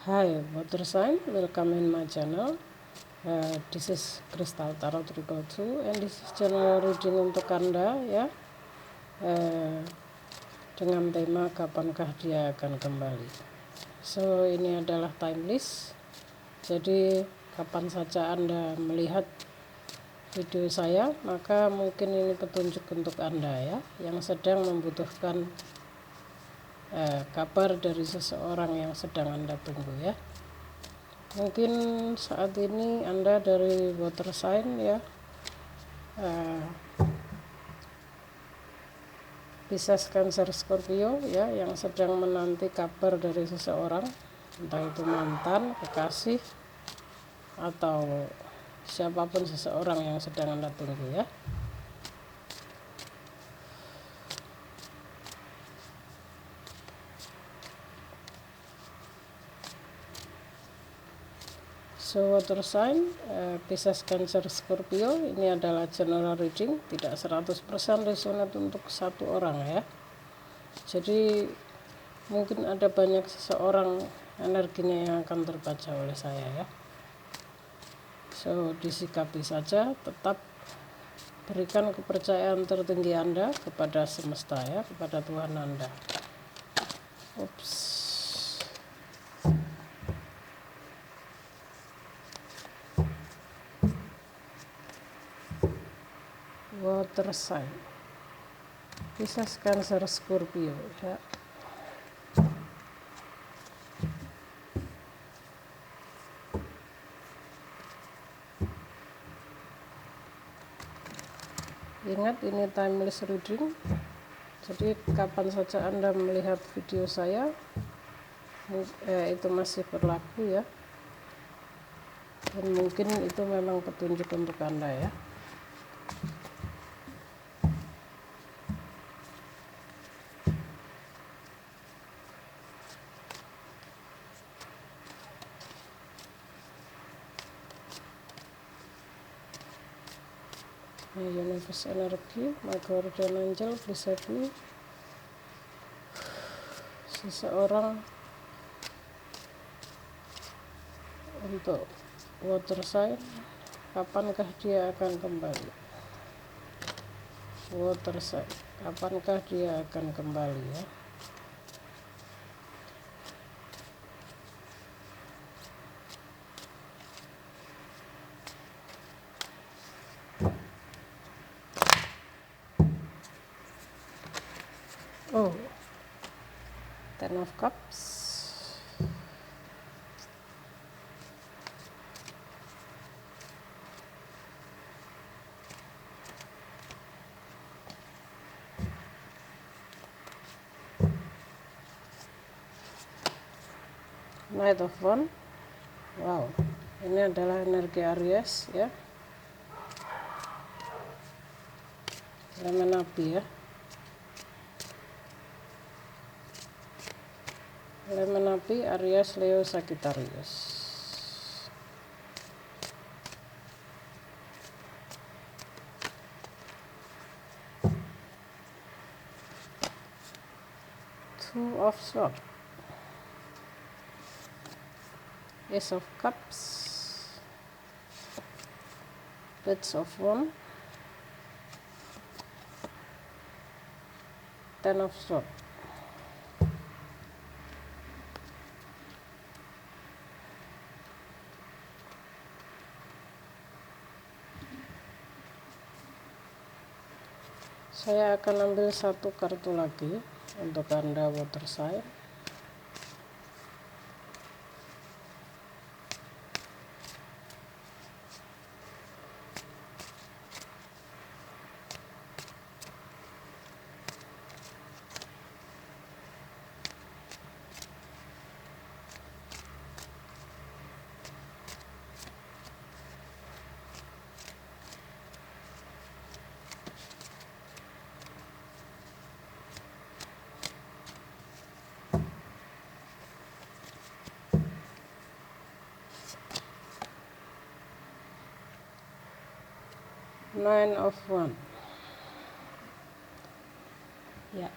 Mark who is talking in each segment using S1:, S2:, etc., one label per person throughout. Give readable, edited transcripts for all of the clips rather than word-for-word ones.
S1: Hi, water sign. Welcome in my channel. This is Crystal Tarot Triple 2 and this is channel reading untuk Anda ya. Dengan tema kapankah dia akan kembali. So ini adalah time list. Jadi kapan saja Anda melihat video saya, maka mungkin ini petunjuk untuk Anda ya, yang sedang membutuhkan kabar dari seseorang yang sedang Anda tunggu ya. Mungkin saat ini Anda dari water sign ya, Pisces, Cancer, Scorpio ya, yang sedang menanti kabar dari seseorang, entah itu mantan, kekasih, atau siapapun seseorang yang sedang Anda tunggu ya. So water sign, Pisces, Cancer, Scorpio, ini adalah general reading, tidak 100% resonate untuk satu orang ya. Jadi mungkin ada banyak seseorang energinya yang akan terbaca oleh saya ya. So disikapi saja, tetap berikan kepercayaan tertinggi Anda kepada semesta ya, kepada Tuhan Anda. Water sign, Pisces, Cancer, Scorpio ya. Ingat ini timeless reading. Jadi kapan saja Anda melihat video saya, itu masih berlaku ya. Dan mungkin itu memang petunjuk untuk Anda ya. Universe energy, my guardian angel, please help me. Seseorang untuk water sign, kapankah dia akan kembali? Water sign, kapankah dia akan kembali ya? Oh, Ten of Cups, Knight of Wands. Wow, ini adalah energi Aries ya, elemen api ya, elemen api, Aries, Leo, Sagittarius. Two of Swords, Ace of Cups, Page of Wands, Ten of Swords. Saya akan ambil satu kartu lagi untuk Anda water sign. Nine of Wands ya.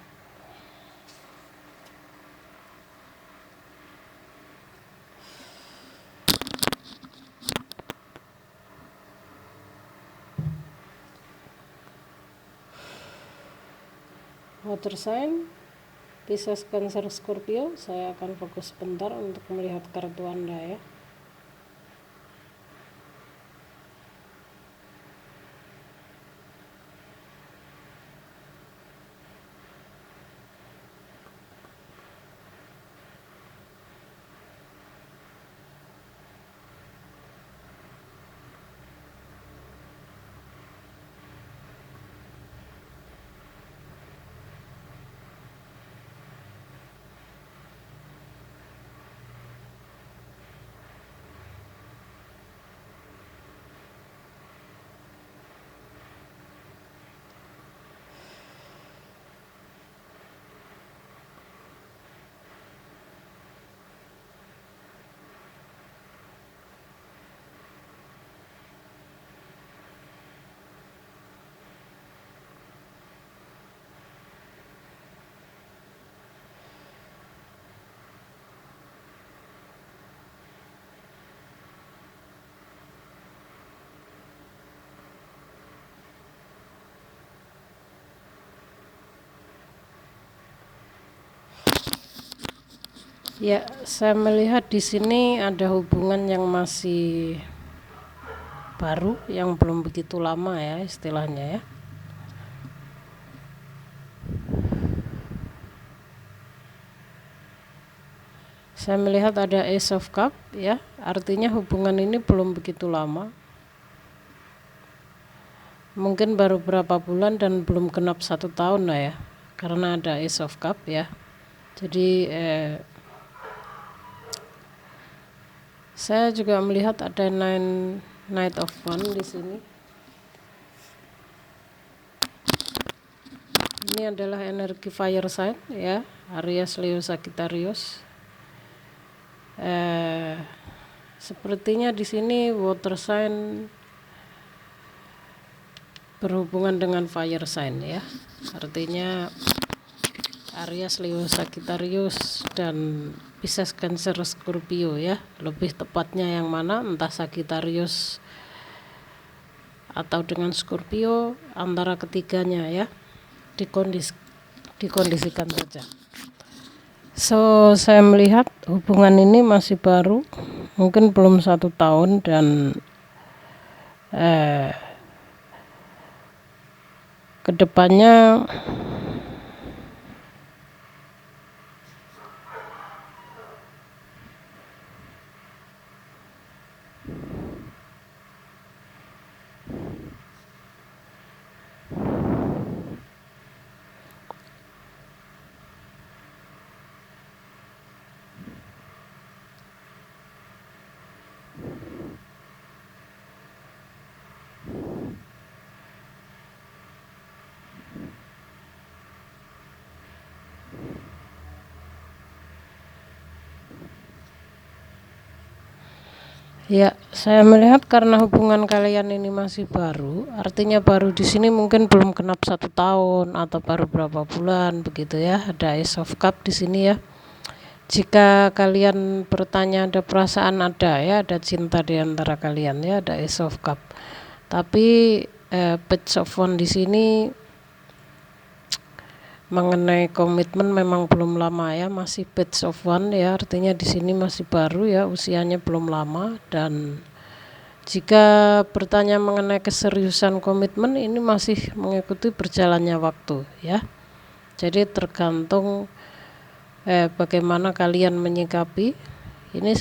S1: water sign Pisces, Cancer, Scorpio. Saya akan fokus sebentar untuk melihat kartu Anda ya. Ya, saya melihat di sini ada hubungan yang masih baru, yang belum begitu lama ya istilahnya ya. Saya melihat ada Ace of Cup ya, artinya hubungan ini belum begitu lama. Mungkin baru berapa bulan dan belum genap 1 tahun lah ya, karena ada Ace of Cup ya. Jadi saya juga melihat ada Knight of Wands di sini. Ini adalah energi fire sign ya, Aries, Leo, Sagittarius. Sepertinya di sini water sign berhubungan dengan fire sign ya. Artinya Aries, Leo, Sagittarius dan Pisces, Cancer, Scorpio ya. Lebih tepatnya yang mana, entah Sagittarius atau dengan Scorpio, antara ketiganya ya. Dikondisikan saja. So, saya melihat hubungan ini masih baru, mungkin belum 1 tahun dan kedepannya ya, saya melihat karena hubungan kalian ini masih baru, artinya baru di sini mungkin belum genap 1 tahun atau baru berapa bulan begitu ya. Ada Ace of Cup di sini ya. Jika kalian bertanya ada perasaan, ada ya, ada cinta di antara kalian ya, ada Ace of Cup. Tapi Page of Wands di sini mengenai komitmen memang belum lama ya, masih Page of Wands ya, artinya di sini masih baru ya, usianya belum lama. Dan jika bertanya mengenai keseriusan komitmen, ini masih mengikuti berjalannya waktu ya. Jadi tergantung bagaimana kalian menyikapi. Ini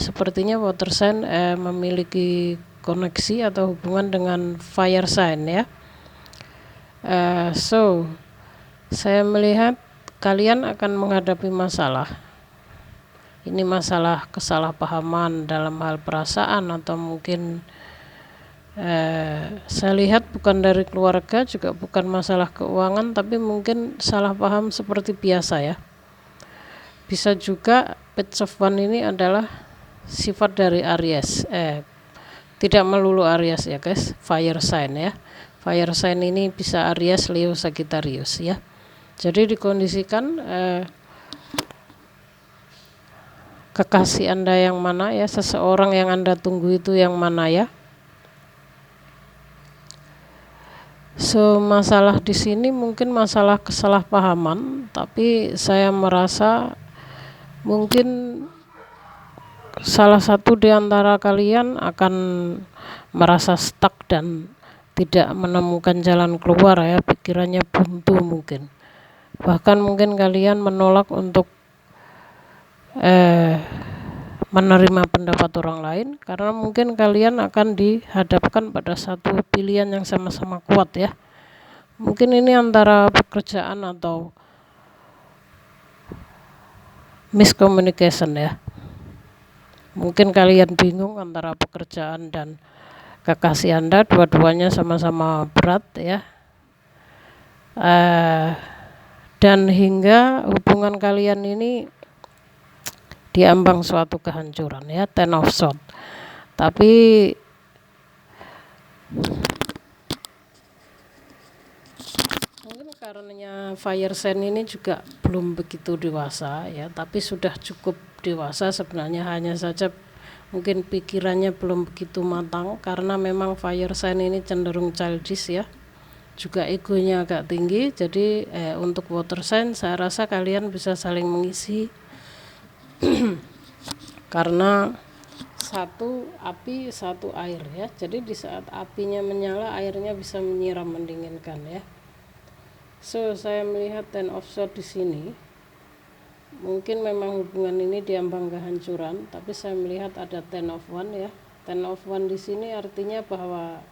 S1: sepertinya water sign memiliki koneksi atau hubungan dengan fire sign ya. So saya melihat kalian akan menghadapi masalah. Ini masalah kesalahpahaman dalam hal perasaan, atau mungkin saya lihat bukan dari keluarga, juga bukan masalah keuangan, tapi mungkin salah paham seperti biasa ya. Bisa juga Page of Wands ini adalah sifat dari Aries, tidak melulu Aries ya guys, fire sign ya. Fire sign ini bisa Aries, Leo, Sagittarius ya. Jadi dikondisikan kekasih Anda yang mana ya, seseorang yang Anda tunggu itu yang mana ya. So masalah di sini mungkin masalah kesalahpahaman, tapi saya merasa mungkin salah satu di antara kalian akan merasa stuck dan tidak menemukan jalan keluar ya, pikirannya buntu mungkin. Bahkan mungkin kalian menolak untuk menerima pendapat orang lain karena mungkin kalian akan dihadapkan pada satu pilihan yang sama-sama kuat ya. Mungkin ini antara pekerjaan atau miscommunication ya. Mungkin kalian bingung antara pekerjaan dan kekasih Anda, dua-duanya sama-sama berat ya. Dan hingga hubungan kalian ini diambang suatu kehancuran ya, Ten of Swords. Tapi mungkin karenanya fire sign ini juga belum begitu dewasa ya, tapi sudah cukup dewasa sebenarnya, hanya saja mungkin pikirannya belum begitu matang karena memang fire sign ini cenderung childish ya, juga egonya agak tinggi. Jadi untuk water sign saya rasa kalian bisa saling mengisi karena satu api satu air ya, jadi di saat apinya menyala airnya bisa menyiram, mendinginkan ya. So saya melihat Ten of Swords di sini mungkin memang hubungan ini diambang kehancuran, tapi saya melihat ada Ten of One ya. Ten of One di sini artinya bahwa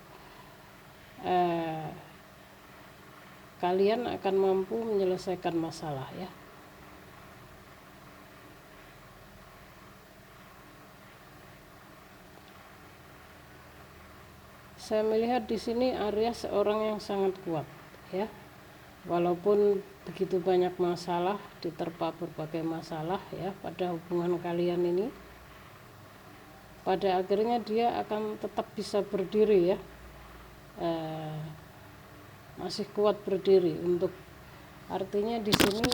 S1: kalian akan mampu menyelesaikan masalah ya. Saya melihat di sini Aries seorang yang sangat kuat ya. Walaupun begitu banyak masalah, diterpa berbagai masalah ya pada hubungan kalian ini, pada akhirnya dia akan tetap bisa berdiri ya, masih kuat berdiri. Untuk artinya di sini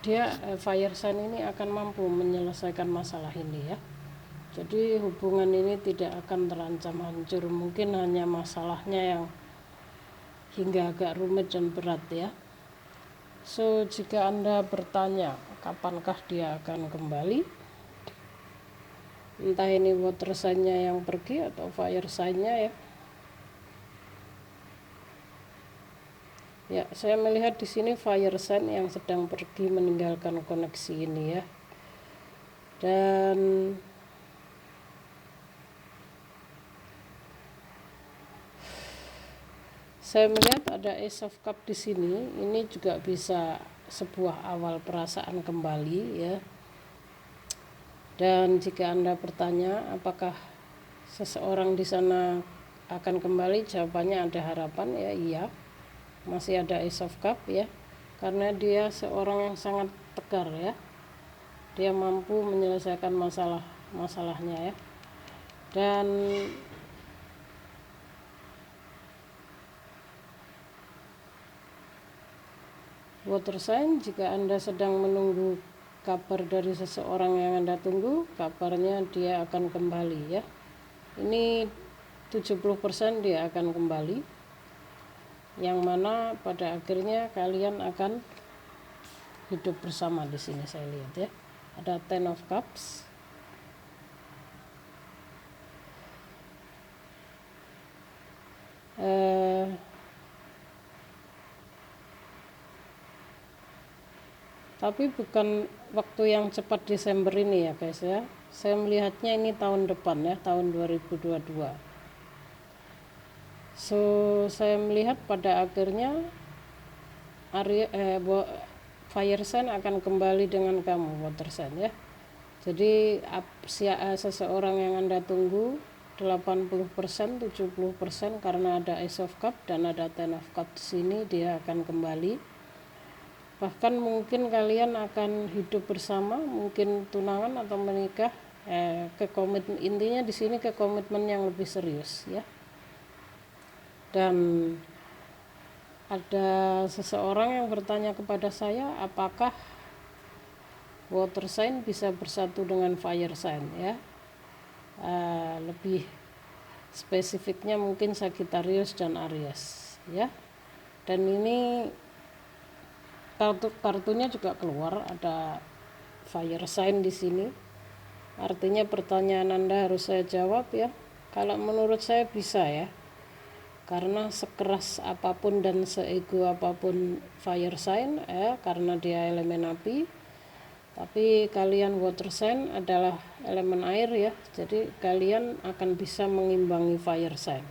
S1: dia fire sign ini akan mampu menyelesaikan masalah ini ya. Jadi hubungan ini tidak akan terancam hancur, mungkin hanya masalahnya yang hingga agak rumit dan berat ya. So jika Anda bertanya kapankah dia akan kembali, entah ini water sign-nya yang pergi atau fire sign-nya ya. Ya, saya melihat di sini fire sign yang sedang pergi meninggalkan koneksi ini ya. Dan saya melihat ada Ace of Cup di sini. Ini juga bisa sebuah awal perasaan kembali ya. Dan jika Anda bertanya apakah seseorang di sana akan kembali, jawabannya ada harapan ya, iya. Masih ada Ace of Cup ya. Karena dia seorang yang sangat tegar ya. Dia mampu menyelesaikan masalahnya ya. Dan water sign, jika Anda sedang menunggu kabar dari seseorang yang Anda tunggu, kabarnya dia akan kembali ya. Ini 70% dia akan kembali, yang mana pada akhirnya kalian akan hidup bersama. Di sini saya lihat ya, ada Ten of Cups. Tapi bukan waktu yang cepat Desember ini ya guys ya. Saya melihatnya ini tahun depan ya, tahun 2022. So saya melihat pada akhirnya fire sign akan kembali dengan kamu, water sign ya. Jadi seseorang yang Anda tunggu 80%, 70% karena ada Ace of Cup dan ada Ten of Cup di sini, dia akan kembali. Bahkan mungkin kalian akan hidup bersama, mungkin tunangan atau menikah. Komitmen intinya di sini, ke komitmen yang lebih serius ya. Dan ada seseorang yang bertanya kepada saya apakah water sign bisa bersatu dengan fire sign ya. Lebih spesifiknya mungkin Sagittarius dan Aries. ya. Dan ini kartunya juga keluar, ada fire sign di sini. Artinya pertanyaan Anda harus saya jawab ya. Kalau menurut saya bisa ya. Karena sekeras apapun dan seego apapun fire sign ya, karena dia elemen api, tapi kalian water sign adalah elemen air ya, jadi kalian akan bisa mengimbangi fire sign.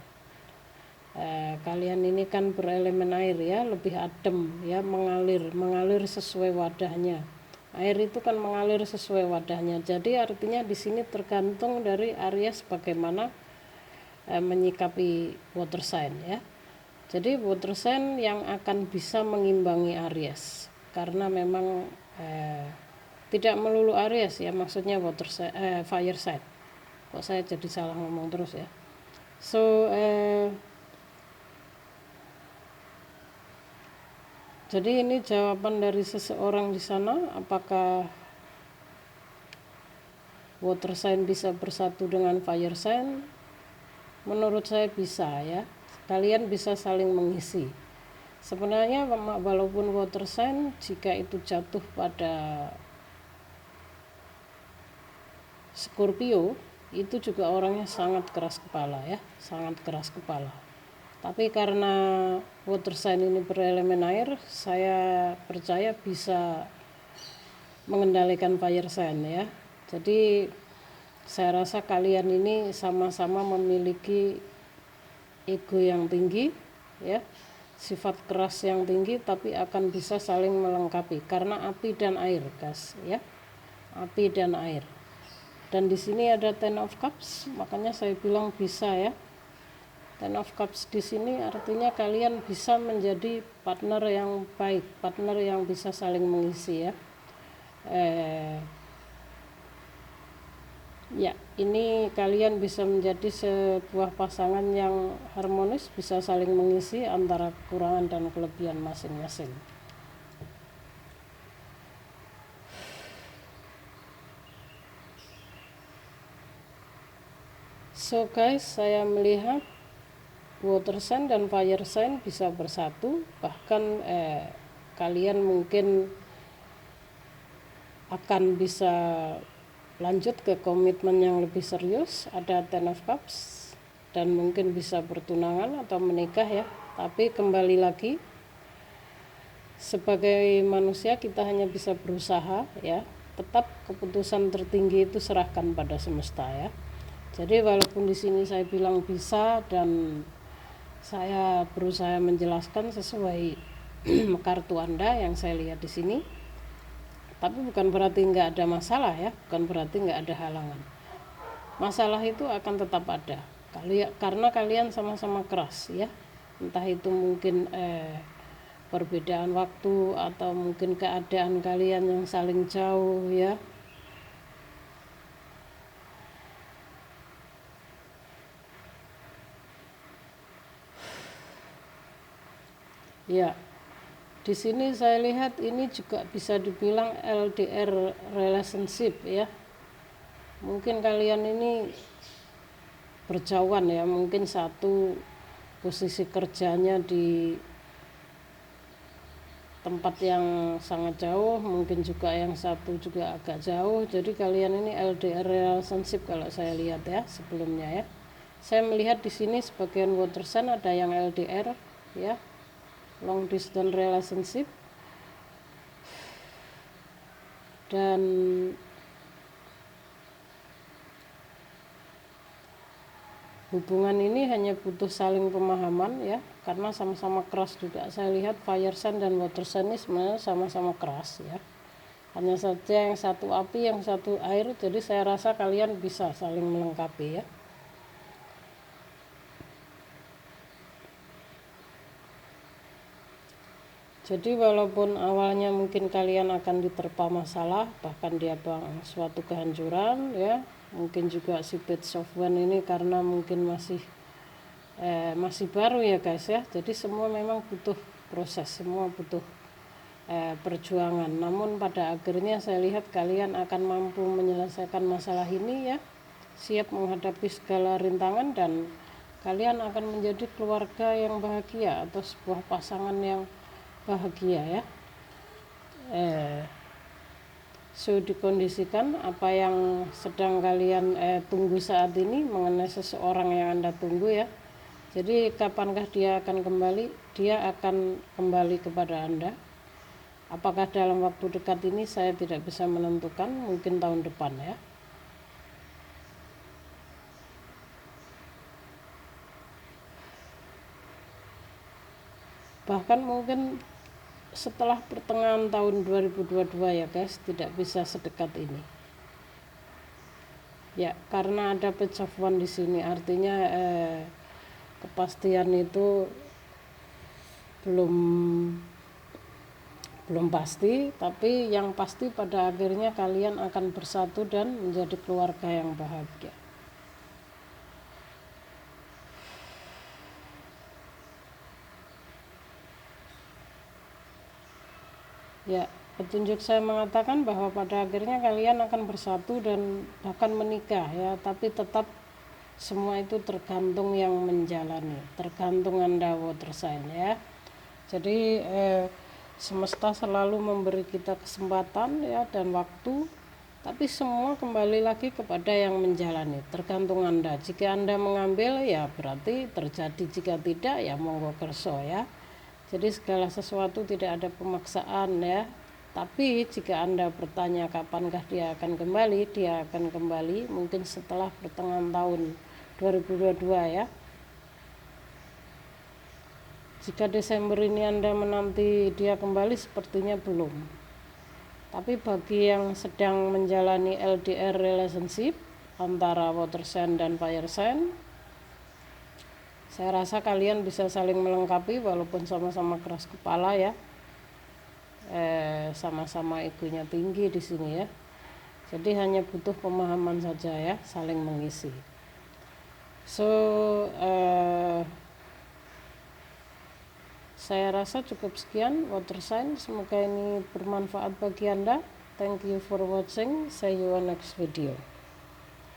S1: Kalian ini kan berelemen air ya, lebih adem ya, mengalir sesuai wadahnya. Air itu kan mengalir sesuai wadahnya, jadi artinya di sini tergantung dari Aries bagaimana menyikapi water sign ya. Jadi water sign yang akan bisa mengimbangi Aries, karena memang tidak melulu Aries ya, maksudnya water sign, fire sign. Kok saya jadi salah ngomong terus ya. So jadi ini jawaban dari seseorang di sana, apakah water sign bisa bersatu dengan fire sign? Menurut saya bisa ya, kalian bisa saling mengisi. Sebenarnya walaupun water sign, jika itu jatuh pada Scorpio, itu juga orangnya sangat keras kepala ya, sangat keras kepala. Tapi karena water sign ini berelemen air, saya percaya bisa mengendalikan fire sign ya. Jadi saya rasa kalian ini sama-sama memiliki ego yang tinggi ya, sifat keras yang tinggi, tapi akan bisa saling melengkapi karena api dan air guys ya, api dan air. Dan di sini ada Ten of Cups, makanya saya bilang bisa ya. Ten of Cups di sini artinya kalian bisa menjadi partner yang baik, partner yang bisa saling mengisi ya. Ya, ini kalian bisa menjadi sebuah pasangan yang harmonis, bisa saling mengisi antara kekurangan dan kelebihan masing-masing. So guys, saya melihat water sign dan fire sign bisa bersatu, bahkan kalian mungkin akan bisa lanjut ke komitmen yang lebih serius. Ada Ten of Cups dan mungkin bisa bertunangan atau menikah ya. Tapi kembali lagi, sebagai manusia kita hanya bisa berusaha ya. Tetap keputusan tertinggi itu serahkan pada semesta ya. Jadi walaupun di sini saya bilang bisa dan saya berusaha menjelaskan sesuai kartu Anda yang saya lihat di sini, tapi bukan berarti nggak ada masalah ya, bukan berarti nggak ada halangan. Masalah itu akan tetap ada karena kalian sama-sama keras ya, entah itu mungkin perbedaan waktu atau mungkin keadaan kalian yang saling jauh ya. Ya, di sini saya lihat ini juga bisa dibilang LDR relationship ya. Mungkin kalian ini berjauhan ya, mungkin satu posisi kerjanya di tempat yang sangat jauh, mungkin juga yang satu juga agak jauh. Jadi kalian ini LDR relationship kalau saya lihat ya sebelumnya ya. Saya melihat di sini sebagian water sign ada yang LDR ya, long distance relationship, dan hubungan ini hanya butuh saling pemahaman ya, karena sama-sama keras juga. Saya lihat fire sign dan water sign ini sebenarnya sama-sama keras ya, hanya saja yang satu api yang satu air, jadi saya rasa kalian bisa saling melengkapi ya. Jadi walaupun awalnya mungkin kalian akan diterpa masalah, bahkan dia suatu kehancuran ya, mungkin juga si Page of Wands ini karena mungkin masih baru ya guys ya. Jadi semua memang butuh proses, semua butuh perjuangan. Namun pada akhirnya saya lihat kalian akan mampu menyelesaikan masalah ini ya, siap menghadapi segala rintangan, dan kalian akan menjadi keluarga yang bahagia atau sebuah pasangan yang bahagia ya. So dikondisikan apa yang sedang kalian tunggu saat ini mengenai seseorang yang Anda tunggu ya. Jadi kapankah dia akan kembali? Dia akan kembali kepada Anda. Apakah dalam waktu dekat ini saya tidak bisa menentukan, mungkin tahun depan ya. Bahkan mungkin setelah pertengahan tahun 2022 ya guys, tidak bisa sedekat ini. Ya, karena ada page of one di sini, artinya kepastian itu belum pasti, tapi yang pasti pada akhirnya kalian akan bersatu dan menjadi keluarga yang bahagia. Ya, petunjuk saya mengatakan bahwa pada akhirnya kalian akan bersatu dan bahkan menikah ya, tapi tetap semua itu tergantung yang menjalani, tergantung Anda water sign ya. Jadi semesta selalu memberi kita kesempatan ya dan waktu, tapi semua kembali lagi kepada yang menjalani, tergantung Anda. Jika Anda mengambil ya berarti terjadi, jika tidak ya monggo kerso ya. Jadi segala sesuatu tidak ada pemaksaan ya. Tapi jika Anda bertanya kapankah dia akan kembali, dia akan kembali mungkin setelah pertengahan tahun 2022 ya. Jika Desember ini Anda menanti dia kembali, sepertinya belum. Tapi bagi yang sedang menjalani LDR relationship antara water sign dan fire sign, saya rasa kalian bisa saling melengkapi walaupun sama-sama keras kepala ya. Sama-sama egonya tinggi di sini ya. Jadi hanya butuh pemahaman saja ya, saling mengisi. So saya rasa cukup sekian water sign, semoga ini bermanfaat bagi Anda. Thank you for watching, see you on next video.